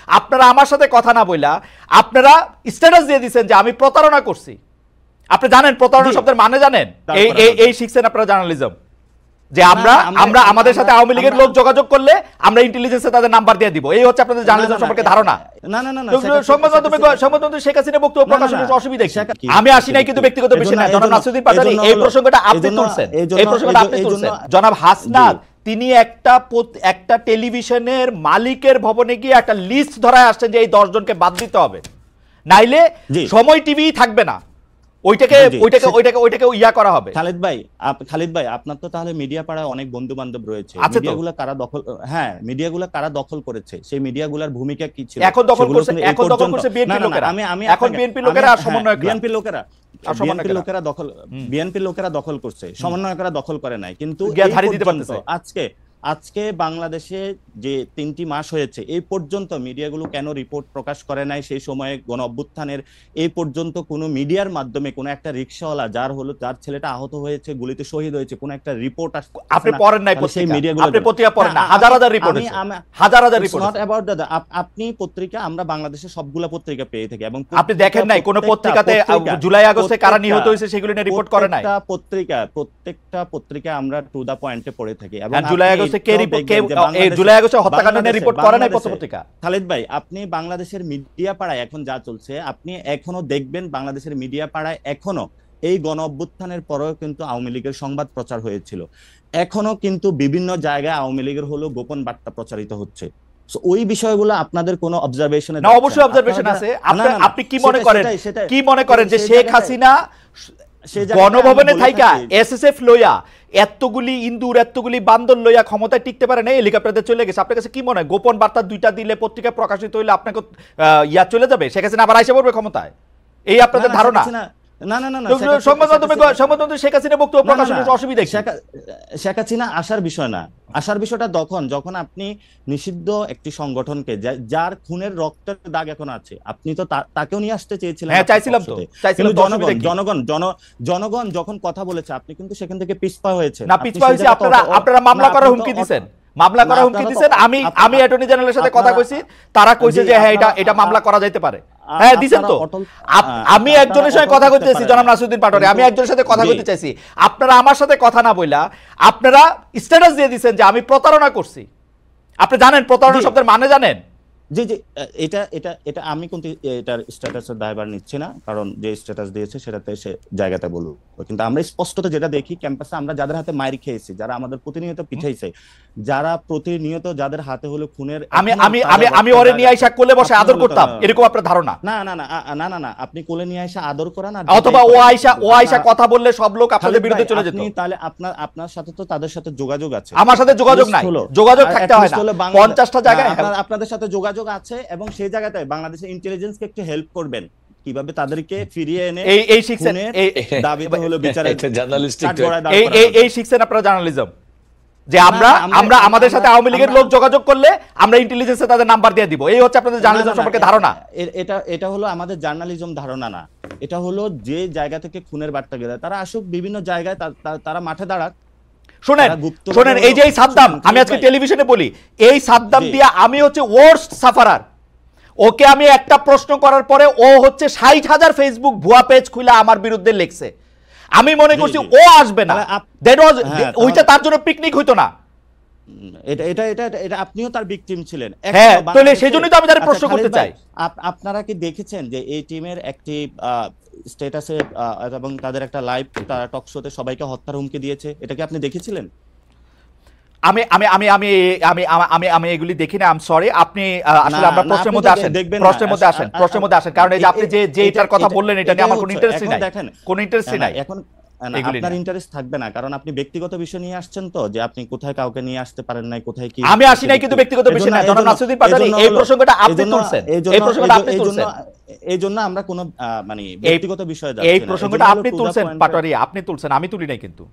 আপনারা আমার সাথে কথা না বইলা আপনারা স্ট্যাটাস দিয়ে দিচ্ছেন যে আমি প্রতারণা করছি। আপনি জানেন প্রতারণা শব্দের মানে জানেন? এই শিখছেন আপনারা জার্নালিজম, যে আমরা আমাদের সাথে আওয়ামী লীগের লোক যোগাযোগ করলে আমরা ইন্টেলিজেন্সে তাদের নাম্বার দিয়ে দিব। এই হচ্ছে আপনাদের জার্নালিজম সম্পর্কে ধারণা। সংবাদ মাধ্যমে শেখ হাসিনা বক্তব্য প্রকাশের অসুবিধা কি? আমি আসি নাই কিন্তু ব্যক্তিগত বিষয় না। জনাব নাসিরউদ্দিন পাটোয়ারী এই প্রসঙ্গটা আপনি তুলছেন, জনাব হাসনাত তিনি একটা টেলিভিশনের মালিকের ভবনে গিয়ে একটা লিস্ট ধরায় আসছেন যে এই 10 জনকে বাদ দিতে হবে, নাইলে সময় টিভি থাকবে না, ওইটাকে ইয়া করা হবে। খালিদ ভাই আপনার তো তাহলে মিডিয়া পাড়ায় অনেক বন্ধু বান্ধব রয়েছে, মিডিয়াগুলো কারা দখল করেছে, সেই মিডিয়াগুলোর ভূমিকা কি ছিল? এখন দখল করছে বিএনপি লোকেরা। এখন বিএনপি লোকেরা সমন্বয়ক, বিএনপি লোকেরা দখল করছে, সমন্বয়করা দখল করে নাই। কিন্তু আজকে বাংলাদেশে যে 3টি মাস হয়েছে এই পর্যন্ত মিডিয়াগুলো কেন রিপোর্ট প্রকাশ করে নাই? সেই সময়ে গণ অভ্যুত্থানের এই পর্যন্ত কোন মিডিয়ার মাধ্যমে কোন একটা রিকশাওয়ালা যার ছেলেটা আহত হয়েছে, গুলিতে শহীদ হয়েছে, কোন একটা রিপোর্ট আসছে? আপনি পড়েন নাই সেই মিডিয়াগুলো? আপনি পত্রিকা পড়েন না? হাজার রিপোর্ট আছে, হাজার রিপোর্ট। Not about that. আপনি পত্রিকা, আমরা বাংলাদেশের সবগুলা পত্রিকা পেয়ে থাকি, এবং আপনি দেখেন নাই কোন পত্রিকাতে জুলাই আগস্টে কারা নিহত হয়েছে সেগুলো নিয়ে রিপোর্ট করে নাই? প্রত্যেকটা পত্রিকা আমরা টু দা পয়েন্টে পড়ে থাকি। এবং জুলাই আগস্টে হত্যাকাণ্ড নিয়ে রিপোর্ট করে নাই পত্রিকা। খালিদ ভাই, আপনি বাংলাদেশের মিডিয়া পাড়ায় এখন যা চলছে আপনি এখনো দেখবেন, বাংলাদেশের মিডিয়া পাড়ায় এখনো এই গণ অভ্যুত্থানের পরেও কিন্তু আওয়ামী লীগের সংবাদ প্রচার হয়েছিল, এখনো কিন্তু বিভিন্ন জায়গায় আওয়ামী লীগের হলো গোপন বার্তা প্রচারিত হচ্ছে। ওই বিষয়গুলো আপনাদের কোনো অবজারভেশন? না, অবশ্যই অবজারভেশন আছে। আপনি কি মনে করেন যে শেখ হাসিনা গণভবনে থাইকা এসএসএফ লইয়া এতগুলি ইন্দুর এতগুলি বান্দর লইয়া ক্ষমতায় টিকতে পারে না, হেলিকপ্টারে চলে গেছে? আপনার কাছে কি মনে হয় গোপন বার্তা 2টা দিলে পত্রিকায় প্রকাশিত হইলে আপনাকে ইয়া চলে যাবে, শেখ হাসিনা আবার আইসা পড়বে ক্ষমতায়? এই আপনাদের ধারণা? সংবাদ মাধ্যমে শেখ হাসিনা বক্তব্য প্রকাশের অসুবিধা কি? শেখ হাসিনা আসার বিষয় না, আসার বিষয়টা যখন আপনি নিষিদ্ধ একটি সংগঠনকে, যার খুনের রক্তের দাগ এখন আছে, আপনি তো তাকেও নিয়ে আসতে চেয়েছিলেন। হ্যাঁ, চাইছিলাম তো। জনগণ যখন কথা বলেছে আপনি কিন্তু সেখান থেকে পিছপা হয়েছে না? পিছপা হয়েছে আপনারা মামলা করার হুমকি দিবেন, আমি অ্যাটর্নি জেনারেলের সাথে কথা কইছি, তারা কইছে যে হ্যাঁ এটা মামলা করা যাইতে পারে। হ্যাঁ দিছেন তো। আমি একজনের সাথে কথা কইতেছি, জনাব নাসিরউদ্দিন পাটোয়ারী, আমি একজনের সাথে কথা কইতে চাইছি। আপনারা আমার সাথে কথা না বইলা আপনারা স্ট্যাটাস দিয়ে দিচ্ছেন যে আমি প্রতারণা করছি। আপনি জানেন প্রতারণা শব্দের মানে জানেন? জি, এটা আমি কিন্তু এটার স্ট্যাটাসের দায়ভার নিচ্ছি না, কারণ যে স্ট্যাটাস দিয়েছে সেটাতে সে জায়গাতে বলবো। কিন্তু আমরা স্পষ্টত যেটা দেখি, ক্যাম্পাসে আমরা যাদের হাতে মাইর খেয়েছি, যারা আমাদের প্রতিনিয়ত পিছাইছে, যারা প্রতিনিয়ত যাদের হাতে হলো খুনের, আমি ওরে নিয়ে আইসা কোলে বসে আদর করতাম, এরকম আপনার ধারণা? না, আপনি কোলে নিয়ে আইসা আদর করা না, অথবা ও আইসা কথা বললে সব লোক আপনাদের বিরুদ্ধে চলে যেত। তাহলে আপনার সাথে তো তাদের সাথে যোগাযোগ আছে, আমার সাথে যোগাযোগ নাই। যোগাযোগ থাকতে হয় না, 50টা জায়গায় আপনাদের সাথে যোগাযোগ আছে, এবং সেই জায়গাতে বাংলাদেশের ইন্টেলিজেন্সকে একটু হেল্প করবেন, কিভাবে তাদেরকে ফিরিয়ে এনে এই শিখছেন, দাবিতে হলো বিচারের জার্নালিস্টিক, এই শিখছেন আপনারা জার্নালিজম, যে আমরা আমাদের সাথে আওয়ামী লীগের লোক যোগাযোগ করলে আমরা ইন্টেলিজেন্সে তাদের নাম্বার দিয়ে দিব। এই হচ্ছে আপনাদের জার্নালিজম সম্পর্কে ধারণা। এটা হলো আমাদের জার্নালিজম ধারণা না, এটা হলো যে জায়গা থেকে খুনের বার্তা গেলে তারা আসুক বিভিন্ন জায়গায়, তারা মাঠে দাঁড়াক। শোনেন, এই যে এই সাদ্দাম, আমি আজকে টেলিভিশনে বলি, এই সাদ্দাম দিয়া আমি হচ্ছে ওয়ার্স্ট সাফারার। ওকে আমি একটা প্রশ্ন করার পরে ও হচ্ছে 60,000 ফেসবুক ভুয়া পেজ খুলে আমার বিরুদ্ধে লিখছে। আমি মনে করছি ও আসবে না, ওইটা তার জন্য পিকনিক হইতো না। এটা আপনিও তার ভিকটিম ছিলেন। হ্যাঁ, তাহলে সেজন্যই তো আমি তার প্রশ্ন করতে চাই। আপনারা কি দেখেছেন যে এই টিমের একটি স্ট্যাটাসে এবং তাদের একটা লাইভ টক শোতে সবাইকে হত্যার হুমকি দিয়েছে? এটা কি আপনি দেখেছিলেন? আমি আমি আমি আমি আমি আমি আমি এগুলি দেখি না। I am sorry. আপনি আসলে আমরা প্রশ্নের মধ্যে আসেন, প্রশ্নের মধ্যে আসেন, কারণ এই যে আপনি যে এটার কথা বললেন এটা নিয়ে আমার কোনো ইন্টারেস্টই নাই, কোনো ইন্টারেস্টই নাই। এখন আপনার ইন্টারেস্ট থাকবে না, কারণ আপনি ব্যক্তিগত বিষয় নিয়ে আসছেন, তো যে আপনি কোথায় কাউকে নিয়ে আসতে পারেন নাই, কোথায় কি। আমি আসি নাই কিন্তু ব্যক্তিগত বিষয় না। জনাব নাসিরউদ্দিন পাটোয়ারী, এই প্রসঙ্গটা আপনি তুলছেন, এই প্রসঙ্গটা আপনি তুলছেন, এই জন্য আমরা কোনো মানে ব্যক্তিগত বিষয়ে যাচ্ছি না। এই প্রসঙ্গটা আপনি তুলছেন পাটোয়ারী, আপনি তুলছেন, আমি তুলি নাই কিন্তু।